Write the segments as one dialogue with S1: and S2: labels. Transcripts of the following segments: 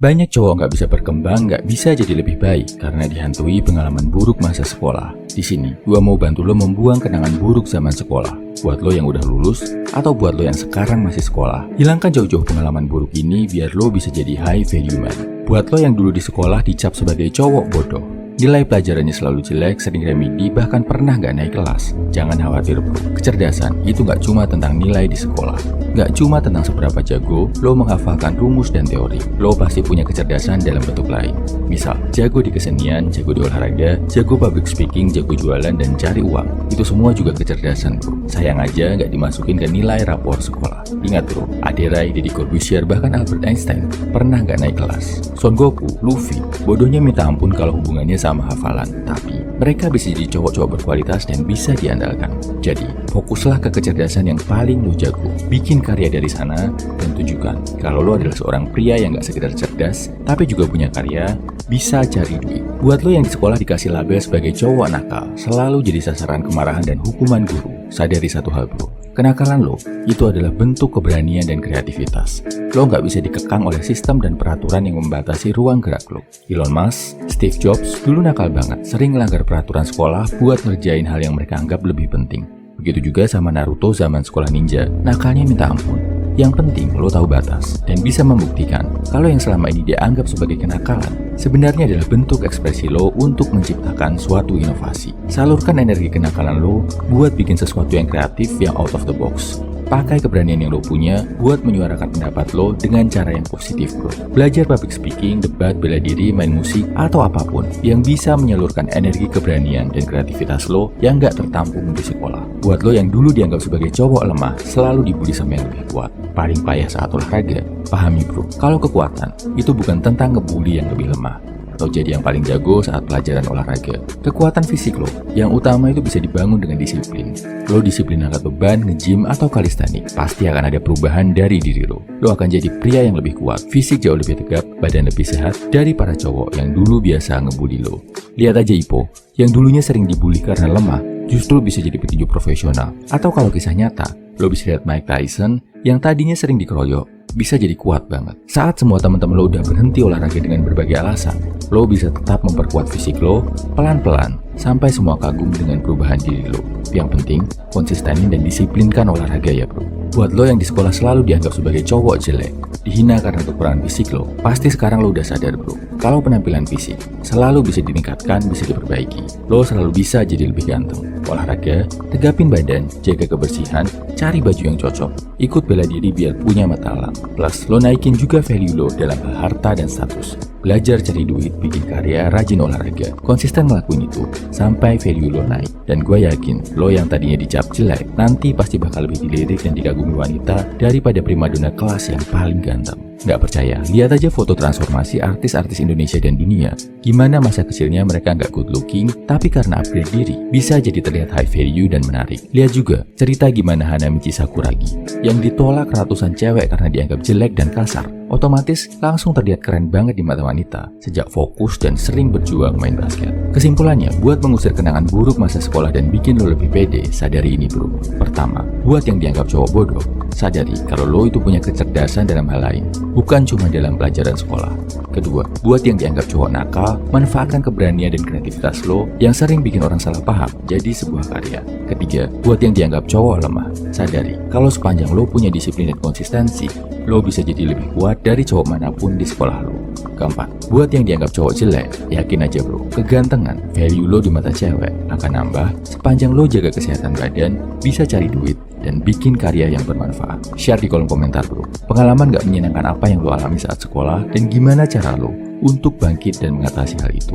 S1: Banyak cowok nggak bisa berkembang, nggak bisa jadi lebih baik karena dihantui pengalaman buruk masa sekolah. Di sini, gua mau bantu lo membuang kenangan buruk zaman sekolah. Buat lo yang udah lulus, atau buat lo yang sekarang masih sekolah. Hilangkan jauh-jauh pengalaman buruk ini biar lo bisa jadi high value man. Buat lo yang dulu di sekolah dicap sebagai cowok bodoh. Nilai pelajarannya selalu jelek, sering remedi, bahkan pernah nggak naik kelas. Jangan khawatir bro, kecerdasan itu nggak cuma tentang nilai di sekolah. Nggak cuma tentang seberapa jago lo menghafalkan rumus dan teori. Lo pasti punya kecerdasan dalam bentuk lain. Misal, jago di kesenian, jago di olahraga, jago public speaking, jago jualan, dan cari uang. Itu semua juga kecerdasan bro. Sayang aja nggak dimasukin ke nilai rapor sekolah. Ingat bro, Aderai, Deddy Corbuzier, bahkan Albert Einstein pernah nggak naik kelas. Son Goku, Luffy, bodohnya minta ampun kalau hubungannya sama hafalan, tapi mereka bisa jadi cowok-cowok berkualitas dan bisa diandalkan. Jadi, fokuslah ke kecerdasan yang paling lo jago. Bikin karya dari sana dan tunjukkan kalau lo adalah seorang pria yang gak sekedar cerdas, tapi juga punya karya, bisa cari duit. Buat lo yang di sekolah dikasih label sebagai cowok nakal, selalu jadi sasaran kemarahan dan hukuman guru, sadari satu hal bro. Kenakalan lo itu adalah bentuk keberanian dan kreativitas. Lo nggak bisa dikekang oleh sistem dan peraturan yang membatasi ruang gerak lo. Elon Musk, Steve Jobs dulu nakal banget, sering melanggar peraturan sekolah buat ngerjain hal yang mereka anggap lebih penting. Begitu juga sama Naruto zaman sekolah ninja, nakalnya minta ampun. Yang penting lo tahu batas dan bisa membuktikan kalau yang selama ini dianggap sebagai kenakalan sebenarnya adalah bentuk ekspresi lo untuk menciptakan suatu inovasi. Salurkan energi kenakalan lo buat bikin sesuatu yang kreatif yang out of the box. Pakai keberanian yang lo punya buat menyuarakan pendapat lo dengan cara yang positif bro. Belajar public speaking, debat, bela diri, main musik, atau apapun yang bisa menyalurkan energi keberanian dan kreativitas lo yang gak tertampung di sekolah. Buat lo yang dulu dianggap sebagai cowok lemah, selalu dibully sama yang lebih kuat. Paling payah saat olahraga, pahami bro, kalau kekuatan itu bukan tentang ngebully yang lebih lemah atau jadi yang paling jago saat pelajaran olahraga. Kekuatan fisik lo yang utama itu bisa dibangun dengan disiplin. Lo disiplin angkat beban, nge-gym, atau kalistenik, pasti akan ada perubahan dari diri lo. Lo akan jadi pria yang lebih kuat, fisik jauh lebih tegap, badan lebih sehat dari para cowok yang dulu biasa ngebully lo. Lihat aja Ipo, yang dulunya sering dibully karena lemah, justru bisa jadi petinju profesional. Atau kalau kisah nyata, lo bisa lihat Mike Tyson yang tadinya sering dikeroyok, bisa jadi kuat banget. Saat semua teman-teman lo udah berhenti olahraga dengan berbagai alasan, lo bisa tetap memperkuat fisik lo pelan-pelan sampai semua kagum dengan perubahan diri lo. Yang penting, konsistenin dan disiplinkan olahraga ya bro. Buat lo yang di sekolah selalu dianggap sebagai cowok jelek, dihina karena kekurangan fisik lo, pasti sekarang lo udah sadar bro, kalau penampilan fisik selalu bisa ditingkatkan, bisa diperbaiki. Lo selalu bisa jadi lebih ganteng. Olahraga, tegapin badan, jaga kebersihan, cari baju yang cocok, ikut bela diri biar punya mata alam. Plus, lo naikin juga value lo dalam hal harta dan status. Belajar cari duit, bikin karya, rajin olahraga, konsisten ngelakuin itu sampai value lo naik. Dan gue yakin, lo yang tadinya dicap jelek, nanti pasti bakal lebih dilirik dan dikagumi wanita daripada primadona kelas yang paling ganteng. Nggak percaya? Lihat aja foto transformasi artis-artis Indonesia dan dunia. Gimana masa kecilnya mereka nggak good looking, tapi karena upgrade diri, bisa jadi terlihat high value dan menarik. Lihat juga cerita gimana Hanamichi Sakuragi, yang ditolak ratusan cewek karena dianggap jelek dan kasar. Otomatis langsung terlihat keren banget di mata wanita, sejak fokus dan sering berjuang main basket. Kesimpulannya, buat mengusir kenangan buruk masa sekolah dan bikin lo lebih pede, sadari ini bro. Pertama, buat yang dianggap cowok bodoh, sadari kalau lo itu punya kecerdasan dalam hal lain, bukan cuma dalam pelajaran sekolah. Kedua, buat yang dianggap cowok nakal, manfaatkan keberanian dan kreativitas lo yang sering bikin orang salah paham jadi sebuah karya. Ketiga, buat yang dianggap cowok lemah, sadari kalau sepanjang lo punya disiplin dan konsistensi, lo bisa jadi lebih kuat dari cowok manapun di sekolah lo. Keempat, buat yang dianggap cowok jelek, yakin aja bro, kegantengan, value lo di mata cewek akan nambah sepanjang lo jaga kesehatan badan, bisa cari duit, dan bikin karya yang bermanfaat. Share di kolom komentar bro, pengalaman gak menyenangkan apa yang lo alami saat sekolah dan gimana cara lo untuk bangkit dan mengatasi hal itu.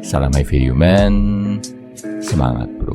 S1: Salam high value man, semangat bro.